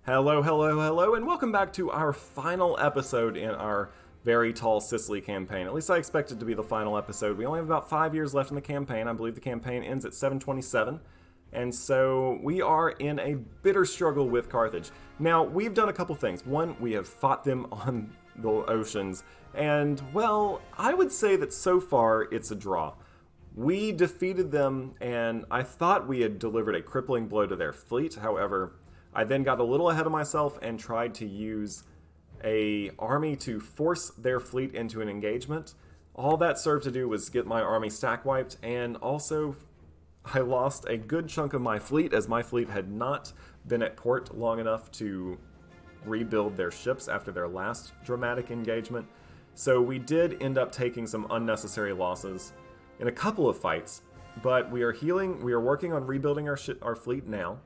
Hello, hello, hello, and welcome back to our final episode in our very tall Sicily campaign. At least I expect it to be the final episode. We only have about 5 years left in the campaign. I believe the campaign ends at 727. And so we are in a bitter struggle with Carthage. Now, we've done a couple things. One, we have fought them on the oceans. And, well, I would say that so far it's a draw. We defeated them, and I thought we had delivered a crippling blow to their fleet. However, I then got a little ahead of myself and tried to use a army to force their fleet into an engagement. All that served to do was get my army stack wiped, and also I lost a good chunk of my fleet, as my fleet had not been at port long enough to rebuild their ships after their last dramatic engagement. So we did end up taking some unnecessary losses in a couple of fights, but we are healing. We are working on rebuilding our fleet now.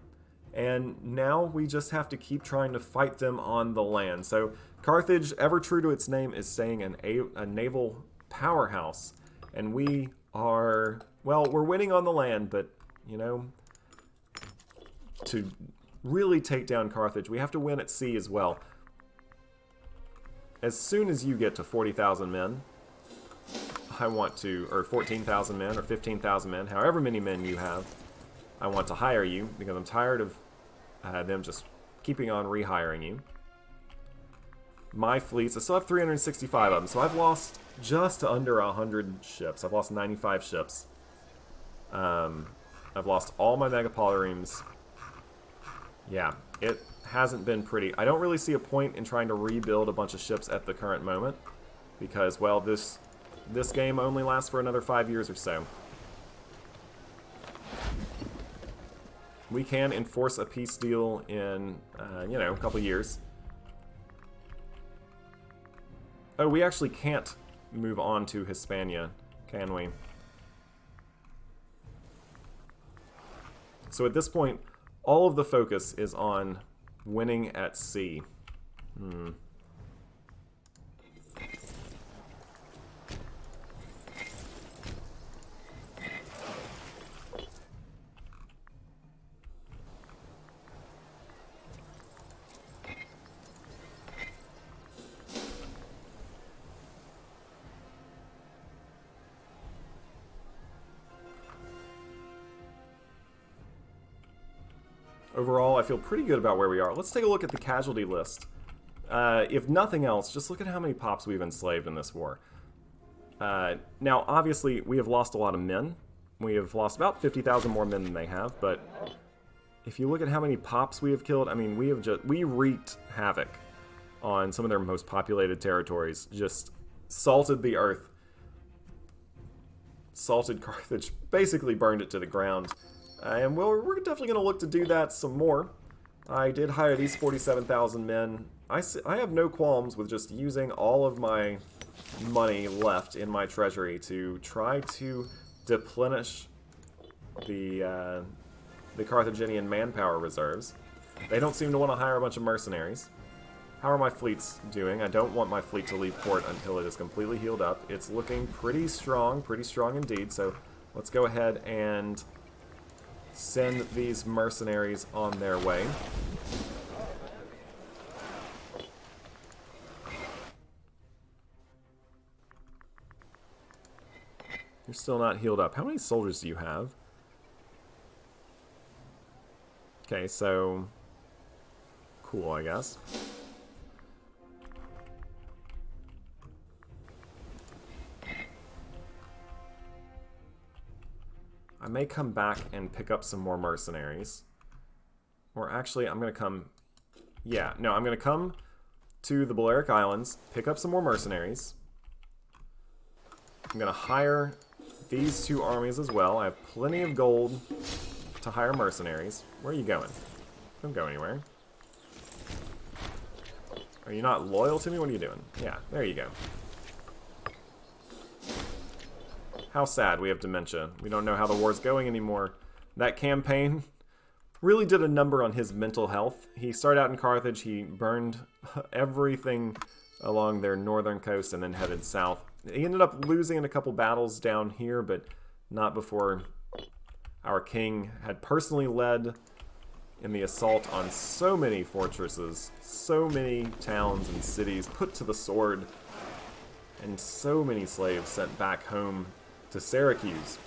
And now we just have to keep trying to fight them on the land. So Carthage, ever true to its name, is staying a naval powerhouse. And we are, well, we're winning on the land, but, you know, to really take down Carthage, we have to win at sea as well. As soon as you get to 40,000 men, I want to, or 14,000 men, or 15,000 men, however many men you have, I want to hire you, because I'm tired of them just keeping on rehiring you. My fleets, I still have 365 of them, so I've lost just under 100 ships. I've lost 95 ships. I've lost all my megapolyremes. Yeah, it hasn't been pretty. I don't really see a point in trying to rebuild a bunch of ships at the current moment, because, well, this game only lasts for another 5 years or so. We can enforce a peace deal in, you know, a couple years. Oh, we actually can't move on to Hispania, can we? So at this point, all of the focus is on winning at sea. Overall, I feel pretty good about where we are. Let's take a look at the casualty list. If nothing else, just look at how many pops we've enslaved in this war. Now, obviously, we have lost a lot of men. We have lost about 50,000 more men than they have, but if you look at how many pops we have killed, I mean, we wreaked havoc on some of their most populated territories. Just salted the earth. Salted Carthage. Basically burned it to the ground. And well, we're definitely going to look to do that some more. I did hire these 47,000 men. I have no qualms with just using all of my money left in my treasury to try to deplenish the Carthaginian manpower reserves. They don't seem to want to hire a bunch of mercenaries. How are my fleets doing? I don't want my fleet to leave port until it is completely healed up. It's looking pretty strong indeed. So let's go ahead and send these mercenaries on their way. You're still not healed up. How many soldiers do you have? Okay, so cool, I guess. I may come back and pick up some more mercenaries. Or actually, I'm going to come... Yeah, no, I'm going to come to the Balearic Islands, pick up some more mercenaries. I'm going to hire these two armies as well. I have plenty of gold to hire mercenaries. Where are you going? Don't go anywhere. Are you not loyal to me? What are you doing? Yeah, there you go. How sad we have dementia. We don't know how the war's going anymore. That campaign really did a number on his mental health. He started out in Carthage, he burned everything along their northern coast and then headed south. He ended up losing in a couple battles down here, but not before our king had personally led in the assault on so many fortresses, so many towns and cities put to the sword, and so many slaves sent back home to Syracuse.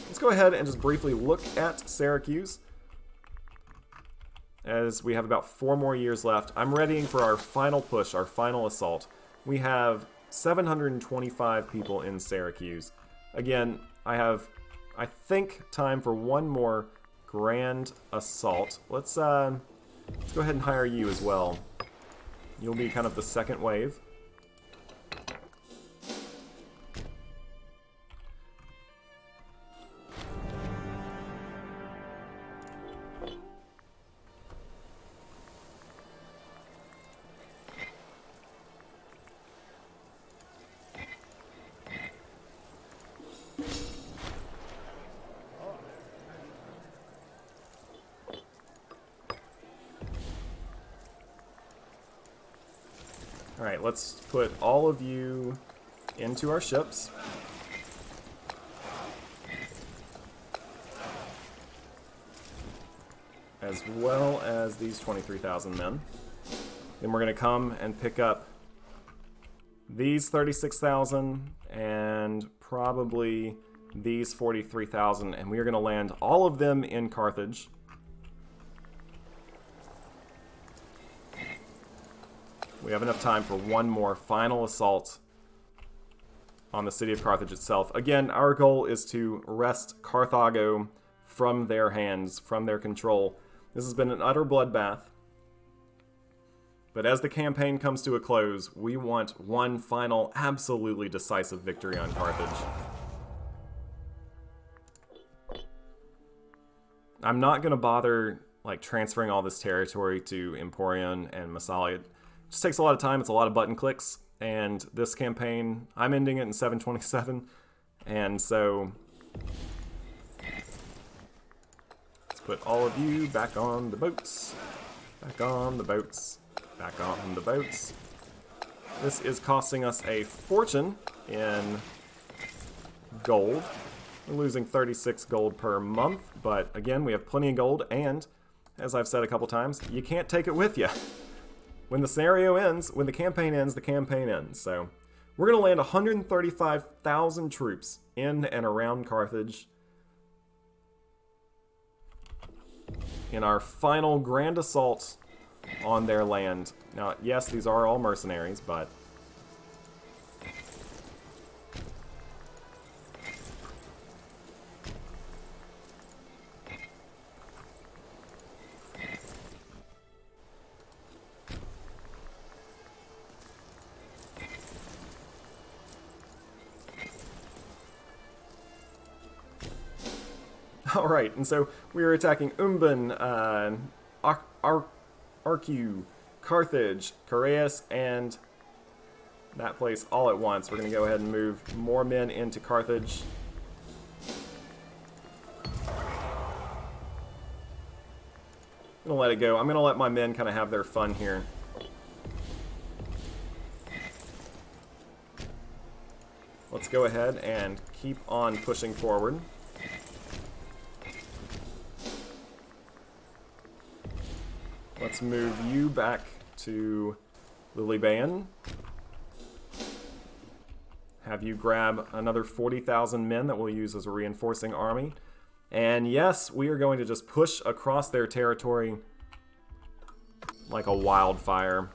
Let's go ahead and just briefly look at Syracuse, as we have about 4 more years left. I'm readying for our final push, our final assault. We have 725 people in Syracuse. Again, I have, I think, time for one more grand assault. Let's go ahead and hire you as well. You'll be kind of the second wave. Alright, let's put all of you into our ships. As well as these 23,000 men. Then we're going to come and pick up these 36,000 and probably these 43,000, and we are going to land all of them in Carthage. We have enough time for one more final assault on the city of Carthage itself. Again, our goal is to wrest Carthago from their hands, from their control. This has been an utter bloodbath. But as the campaign comes to a close, we want one final, absolutely decisive victory on Carthage. I'm not going to bother transferring all this territory to Emporion and Massalia. It just takes a lot of time. It's a lot of button clicks. And this campaign, I'm ending it in 727. And so let's put all of you back on the boats. Back on the boats. Back on the boats. This is costing us a fortune in gold. We're losing 36 gold per month, but again, we have plenty of gold, and as I've said a couple times, you can't take it with you. When the scenario ends, when the campaign ends, the campaign ends. So we're going to land 135,000 troops in and around Carthage in our final grand assault on their land. Now, yes, these are all mercenaries, but alright, and so we are attacking Umban, Arcu, Carthage, Careas, and that place all at once. We're going to go ahead and move more men into Carthage. I'm going to let it go. I'm going to let my men kind of have their fun here. Let's go ahead and keep on pushing forward. Let's move you back to Lilybaeon. Have you grab another 40,000 men that we'll use as a reinforcing army. And yes, we are going to just push across their territory like a wildfire.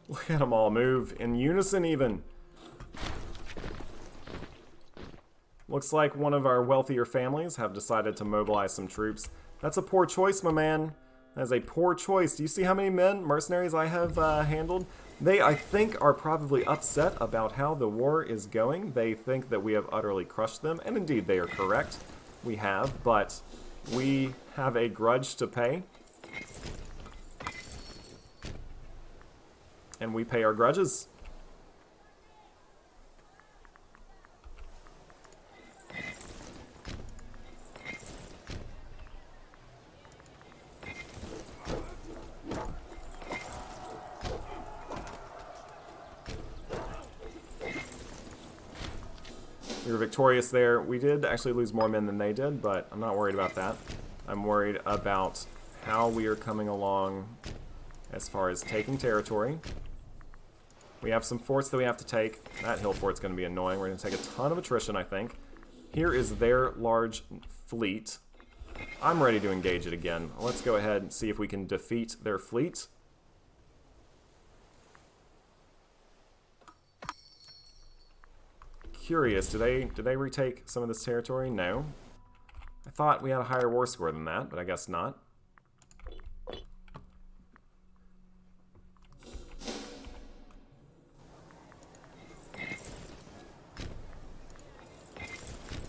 Look at them all move in unison even. Looks like one of our wealthier families have decided to mobilize some troops. That's a poor choice, my man. That is a poor choice. Do you see how many mercenaries I have handled? They, I think, are probably upset about how the war is going. They think that we have utterly crushed them, and indeed they are correct. We have, but we have a grudge to pay. and we pay our grudges. We were victorious there. We did actually lose more men than they did, but I'm not worried about that. I'm worried about how we are coming along as far as taking territory. We have some forts that we have to take. That hill fort's going to be annoying. We're going to take a ton of attrition, I think. Here is their large fleet. I'm ready to engage it again. Let's go ahead and see if we can defeat their fleet. Curious, do they retake some of this territory? No. I thought we had a higher war score than that, but I guess not.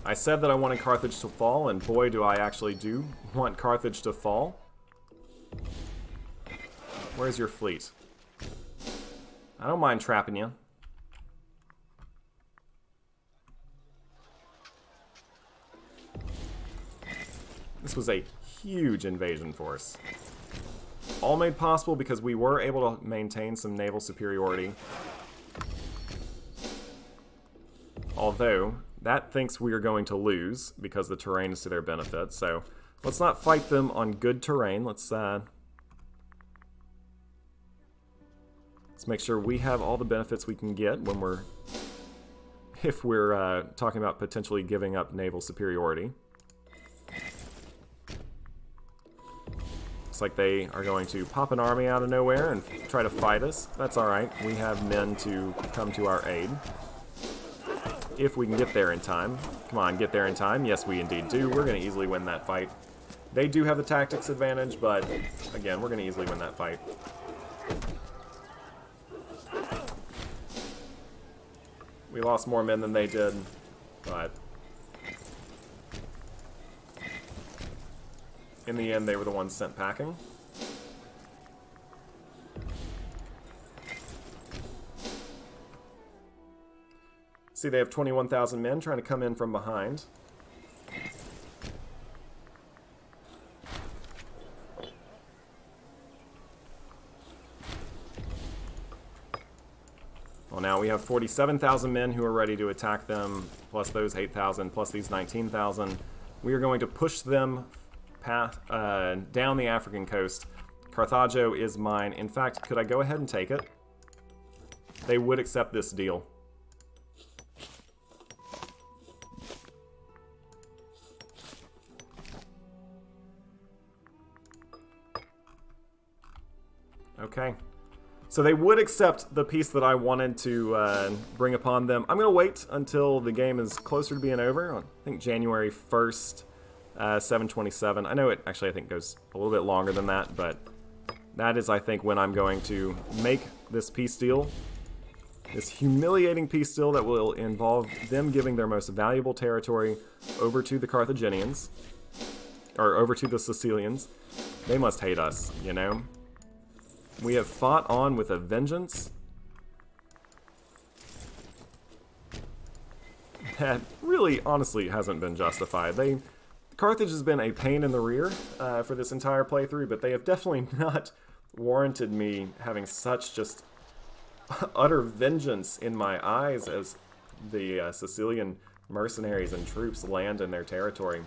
I said that I wanted Carthage to fall, and boy do I actually do want Carthage to fall. Where's your fleet? I don't mind trapping you. This was a huge invasion force. All made possible because we were able to maintain some naval superiority. Although, that thinks we are going to lose because the terrain is to their benefit. So, let's not fight them on good terrain. Let's make sure we have all the benefits we can get when if we're talking about potentially giving up naval superiority. Looks like they are going to pop an army out of nowhere and try to fight us. That's alright. We have men to come to our aid. If we can get there in time. Come on, get there in time. Yes, we indeed do. We're going to easily win that fight. They do have the tactics advantage, but again, we're going to easily win that fight. We lost more men than they did, but in the end, they were the ones sent packing. See, they have 21,000 men trying to come in from behind. Well, now we have 47,000 men who are ready to attack them, plus those 8,000, plus these 19,000. We are going to push them down the African coast. Carthage is mine. In fact, could I go ahead and take it? They would accept this deal. Okay. So they would accept the peace that I wanted to bring upon them. I'm going to wait until the game is closer to being over. I think January 1st. 727. I know it actually, I think, goes a little bit longer than that, but that is, I think, when I'm going to make this peace deal. This humiliating peace deal that will involve them giving their most valuable territory over to the Carthaginians. Or over to the Sicilians. They must hate us, you know? We have fought on with a vengeance. That really, honestly, hasn't been justified. Carthage has been a pain in the rear for this entire playthrough, but they have definitely not warranted me having such just utter vengeance in my eyes as the Sicilian mercenaries and troops land in their territory.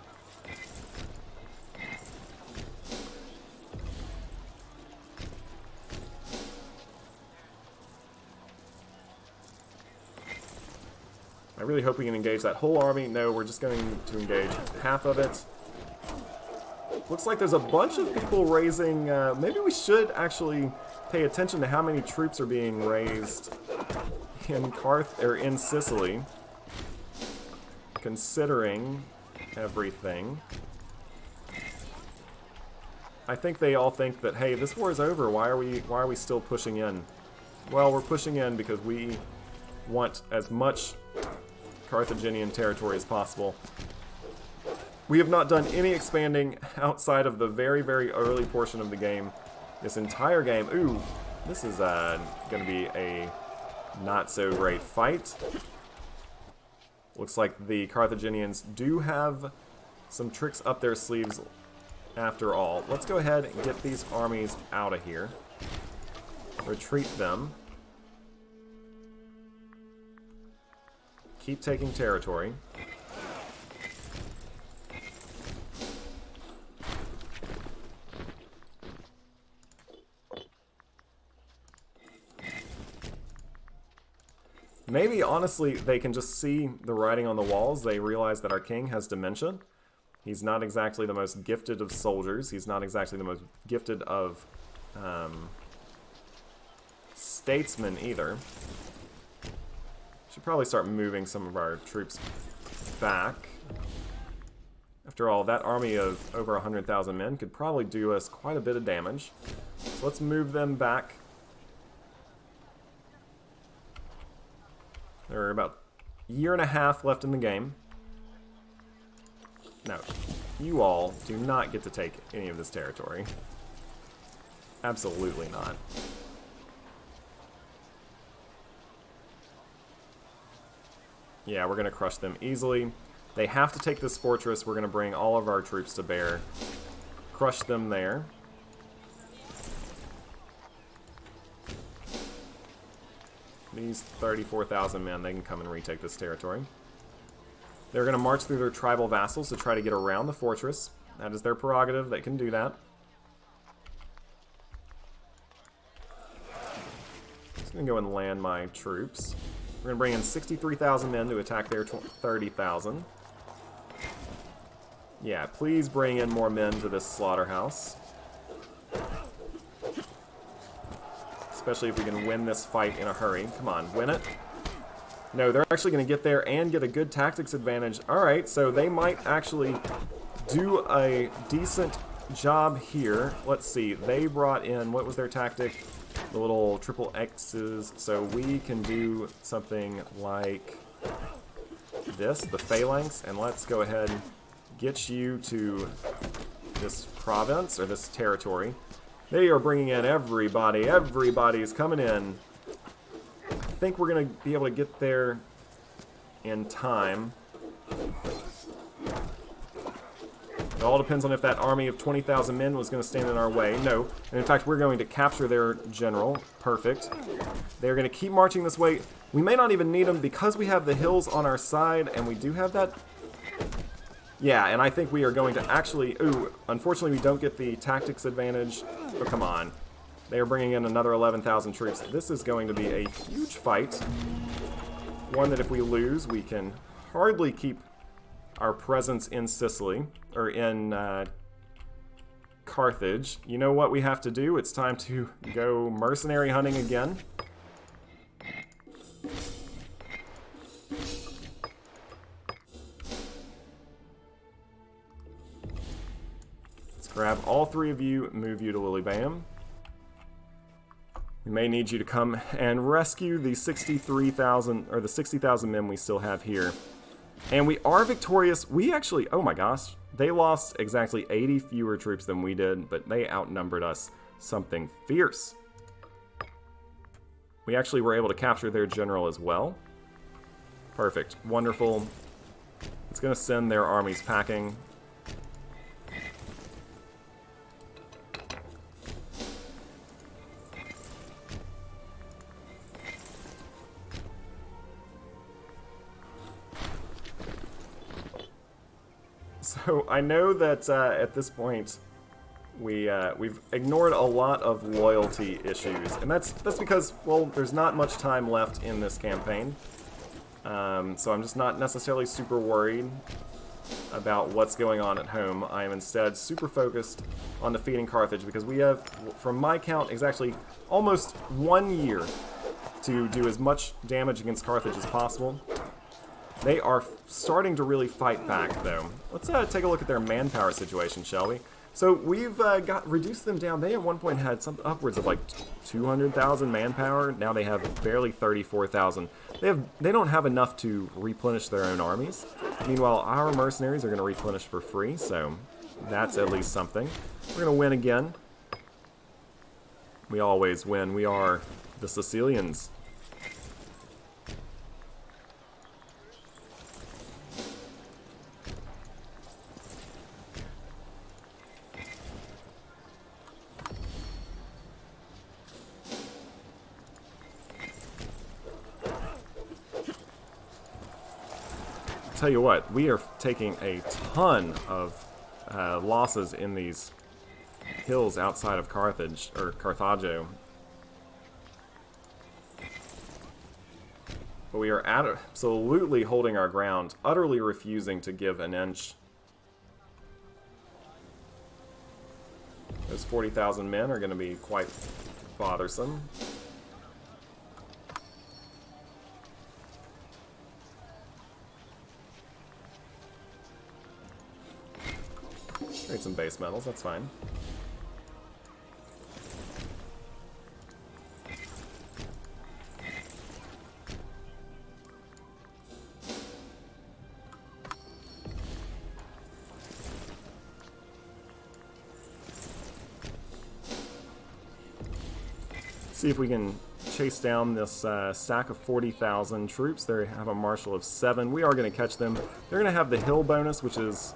I really hope we can engage that whole army. No, we're just going to engage half of it. Looks like there's a bunch of people raising... maybe we should actually pay attention to how many troops are being raised in Sicily, considering everything. I think they all think that, hey, this war is over. Why are we still pushing in? Well, we're pushing in because we want as much Carthaginian territory as possible. We have not done any expanding outside of the very, very early portion of the game. This entire game. Ooh, This is going to be a not so great fight. Looks like the Carthaginians do have some tricks up their sleeves after all. Let's go ahead and get these armies out of here. Retreat them. Keep taking territory. Maybe, honestly, they can just see the writing on the walls. They realize that our king has dementia. He's not exactly the most gifted of soldiers. He's not exactly the most gifted of statesmen either. Should probably start moving some of our troops back. After all, that army of over 100,000 men could probably do us quite a bit of damage. So let's move them back. There are about a year and a half left in the game. No, you all do not get to take any of this territory. Absolutely not. Yeah, we're going to crush them easily. They have to take this fortress. We're going to bring all of our troops to bear. Crush them there. These 34,000 men, they can come and retake this territory. They're going to march through their tribal vassals to try to get around the fortress. That is their prerogative. They can do that. Just going to go and land my troops. We're going to bring in 63,000 men to attack their 30,000. Yeah, please bring in more men to this slaughterhouse. Especially if we can win this fight in a hurry. Come on, win it. No, they're actually going to get there and get a good tactics advantage. Alright, so they might actually do a decent job here. Let's see, they brought in, what was their tactic? The little triple X's. So we can do something like this, the phalanx, and let's go ahead and get you to this province, or this territory. They are bringing in everybody. Everybody is coming in. I think we're going to be able to get there in time. It all depends on if that army of 20,000 men was going to stand in our way. No. And in fact, we're going to capture their general. Perfect. They're going to keep marching this way. We may not even need them because we have the hills on our side, and we do have that. Yeah, and I think we are going to actually... Ooh, unfortunately we don't get the tactics advantage. Oh, come on. They are bringing in another 11,000 troops. This is going to be a huge fight. One that if we lose, we can hardly keep our presence in Sicily, or in Carthage. You know what we have to do? It's time to go mercenary hunting again. Grab all three of you, move you to Lilybam. We may need you to come and rescue the 63,000, or the 60,000 men we still have here. And we are victorious. We actually, oh my gosh, they lost exactly 80 fewer troops than we did, but they outnumbered us something fierce. We actually were able to capture their general as well. Perfect, wonderful. It's going to send their armies packing. So I know that at this point we've ignored a lot of loyalty issues, and that's because, well, there's not much time left in this campaign, so I'm just not necessarily super worried about what's going on at home. I am instead super focused on defeating Carthage because we have, from my count, exactly almost 1 year to do as much damage against Carthage as possible. They are starting to really fight back, though. Let's take a look at their manpower situation, shall we? So we've reduced them down. They at one point had some upwards of like 200,000 manpower. Now they have barely 34,000. They don't have enough to replenish their own armies. Meanwhile, our mercenaries are going to replenish for free, so that's at least something. We're going to win again. We always win. We are the Sicilians. Tell you what, we are taking a ton of losses in these hills outside of Carthage, or Carthago. But we are absolutely holding our ground, utterly refusing to give an inch. Those 40,000 men are going to be quite bothersome. Trade some base metals, that's fine. See if we can chase down this stack of 40,000 troops. They have a marshal of 7. We are going to catch them. They're going to have the hill bonus, which is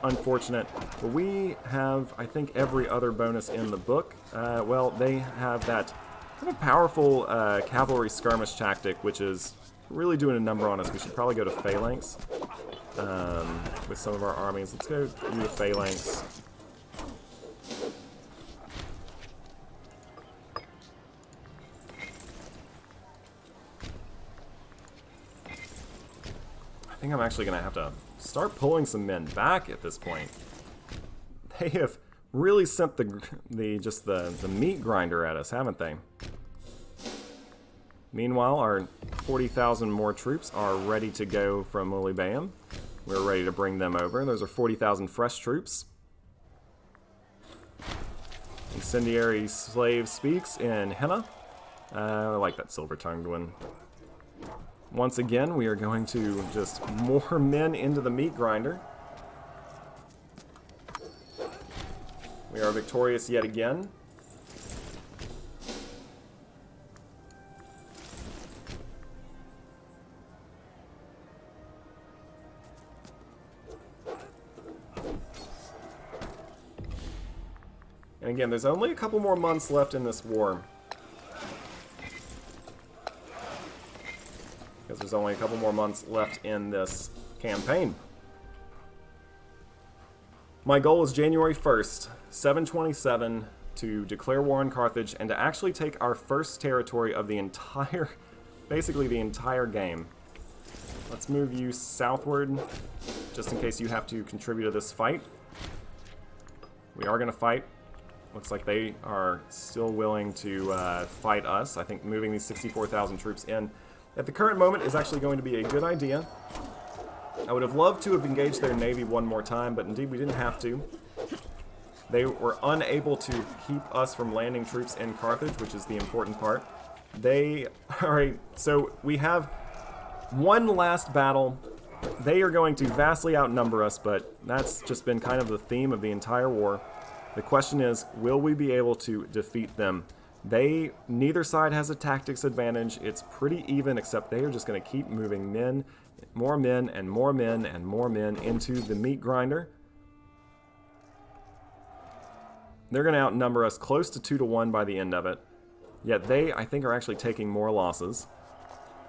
unfortunate. But we have, I think, every other bonus in the book. Well, they have that kind of powerful cavalry skirmish tactic, which is really doing a number on us. We should probably go to phalanx with some of our armies. Let's go do the phalanx. I think I'm actually going to have to start pulling some men back at this point. They have really sent the meat grinder at us, haven't they? Meanwhile, our 40,000 more troops are ready to go from Lilybaeum. We're ready to bring them over. Those are 40,000 fresh troops. Incendiary slave speaks in Henna. I like that silver-tongued one. Once again, we are going to just more men into the meat grinder. We are victorious yet again. And again, there's only a couple more months left in this war. Because there's only a couple more months left in this campaign. My goal is January 1st, 727, to declare war on Carthage and to actually take our first territory of the entire, basically the entire game. Let's move you southward, just in case you have to contribute to this fight. We are going to fight. Looks like they are still willing to fight us. I think moving these 64,000 troops in at the current moment is actually going to be a good idea. I would have loved to have engaged their navy one more time, but indeed we didn't have to. They were unable to keep us from landing troops in Carthage, which is the important part. So we have one last battle. They are going to vastly outnumber us, but that's just been kind of the theme of the entire war. The question is, will we be able to defeat them? Neither side has a tactics advantage. It's pretty even, except they are just going to keep moving more men, and more men, and more men into the meat grinder. They're going to outnumber us close to 2-1 by the end of it. Yet they, I think, are actually taking more losses.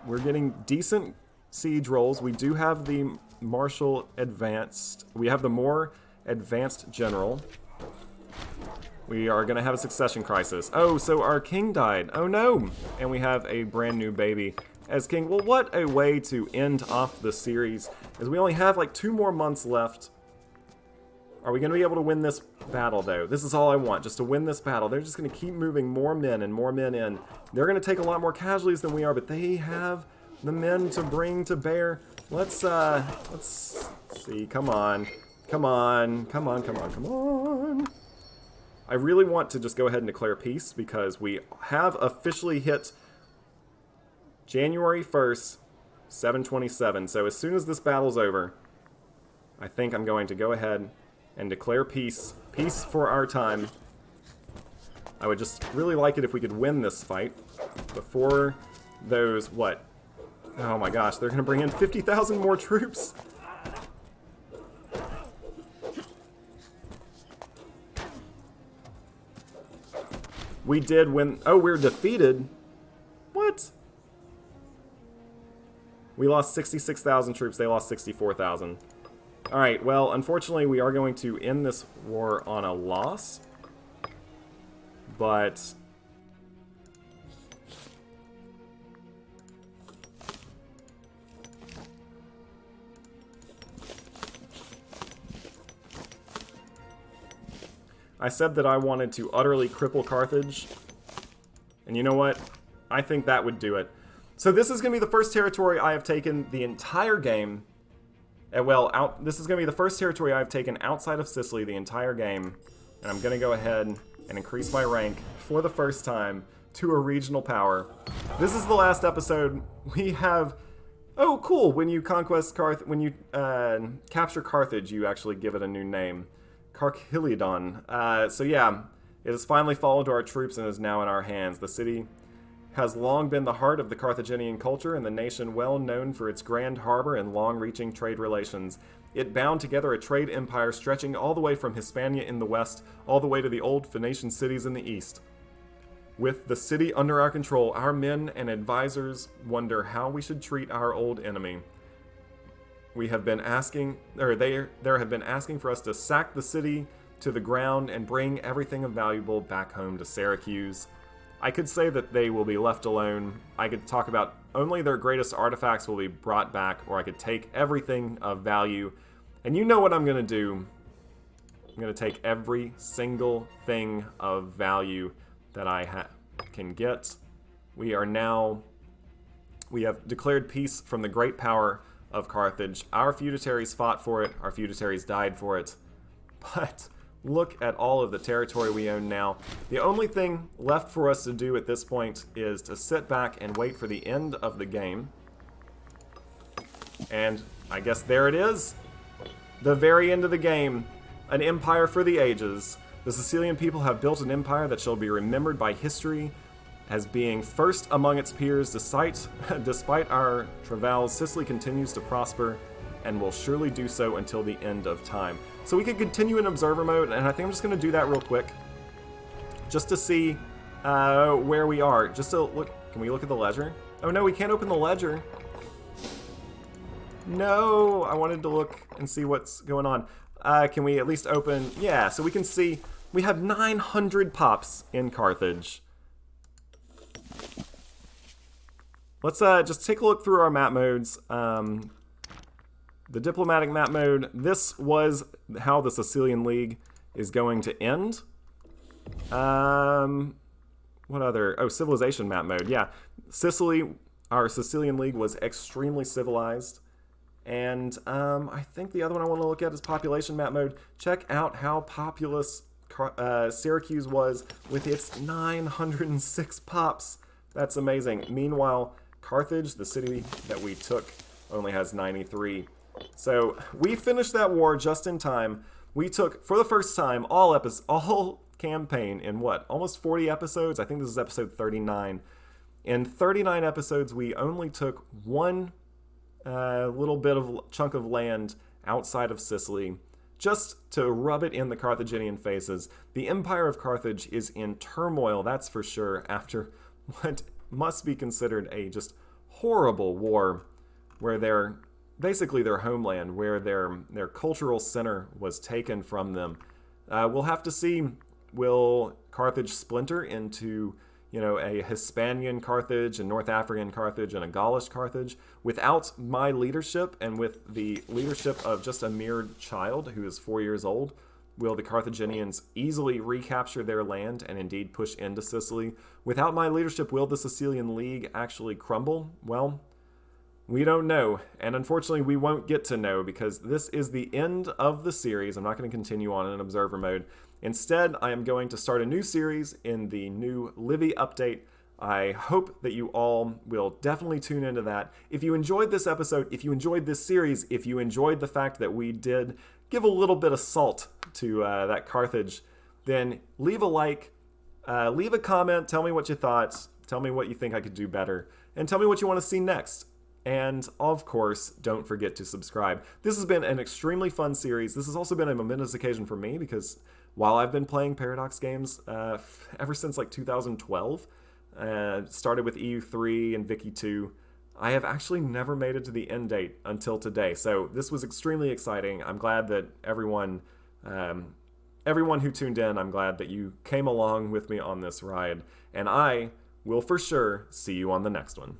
We're getting decent siege rolls. We do have the marshal advanced. We have the more advanced general. We are going to have a succession crisis. Oh, so our king died. Oh no! And we have a brand new baby as king. Well, what a way to end off the series, as we only have like 2 more months left. Are we going to be able to win this battle, though? This is all I want, just to win this battle. They're just going to keep moving more men and more men in. They're going to take a lot more casualties than we are, but they have the men to bring to bear. Let's see. Come on. Come on. Come on, come on, come on. I really want to just go ahead and declare peace, because we have officially hit January 1st, 727. So as soon as this battle's over, I think I'm going to go ahead and declare peace. Peace for our time. I would just really like it if we could win this fight before those, what? Oh my gosh, they're going to bring in 50,000 more troops. We did win. Oh, we're defeated? What? We lost 66,000 troops. They lost 64,000. Alright, well, unfortunately, we are going to end this war on a loss. But I said that I wanted to utterly cripple Carthage. And you know what? I think that would do it. So this is going to be the first territory I have taken the entire game. This is going to be the first territory I've taken outside of Sicily the entire game. And I'm going to go ahead and increase my rank for the first time to a regional power. This is the last episode. We have... Oh, cool! When you capture Carthage, you actually give it a new name. Carchilidon. So yeah, it has finally fallen to our troops and is now in our hands. The city has long been the heart of the Carthaginian culture and the nation well known for its grand harbor and long-reaching trade relations. It bound together a trade empire stretching all the way from Hispania in the west, all the way to the old Phoenician cities in the east. With the city under our control, our men and advisors wonder how we should treat our old enemy. They have been asking for us to sack the city to the ground and bring everything of valuable back home to Syracuse. I could say that they will be left alone. I could talk about only their greatest artifacts will be brought back, or I could take everything of value. And you know what I'm going to do. I'm going to take every single thing of value that I can get. We have declared peace from the great power of Carthage. Our feudataries fought for it. Our feudataries died for it. But look at all of the territory we own now. The only thing left for us to do at this point is to sit back and wait for the end of the game. And I guess there it is. The very end of the game. An empire for the ages. The Sicilian people have built an empire that shall be remembered by history as being first among its peers. Despite our travails, Sicily continues to prosper and will surely do so until the end of time. So we could continue in observer mode, and I think I'm just going to do that real quick, just to see where we are. Just to look. Can we look at the ledger? Oh no, we can't open the ledger. No, I wanted to look and see what's going on. Can we at least open? Yeah, so we can see we have 900 pops in Carthage. Let's just take a look through our map modes. The diplomatic map mode, this was how the Sicilian League is going to end. What other? Oh, civilization map mode. Yeah, Sicily, our Sicilian League was extremely civilized. And I think the other one I want to look at is population map mode. Check out how populous Syracuse was with its 906 pops. That's amazing. Meanwhile, Carthage, the city that we took, only has 93. So we finished that war just in time. We took, for the first time, all campaign in what? Almost 40 episodes? I think this is episode 39. In 39 episodes, we only took one little bit of chunk of land outside of Sicily, just to rub it in the Carthaginian faces. The Empire of Carthage is in turmoil, that's for sure, after what must be considered a just horrible war, where their homeland, where their cultural center was taken from them. We'll have to see, will Carthage splinter into, a Hispanian Carthage, a North African Carthage, and a Gaulish Carthage? Without my leadership and with the leadership of just a mere child who is 4 years old, will the Carthaginians easily recapture their land and indeed push into Sicily? Without my leadership, will the Sicilian League actually crumble? Well, we don't know, and unfortunately we won't get to know because this is the end of the series. I'm not going to continue on in observer mode. Instead, I am going to start a new series in the new Livy update. I hope that you all will definitely tune into that. If you enjoyed this episode, if you enjoyed this series, if you enjoyed the fact that we did give a little bit of salt to that Carthage, then leave a like, Leave a comment. Tell me what you thought. Tell me what you think I could do better. And tell me what you want to see next. And, of course, don't forget to subscribe. This has been an extremely fun series. This has also been a momentous occasion for me because while I've been playing Paradox games ever since, like, 2012, started with EU3 and Vicky 2, I have actually never made it to the end date until today. So this was extremely exciting. I'm glad that everyone who tuned in, I'm glad that you came along with me on this ride. And I will for sure see you on the next one.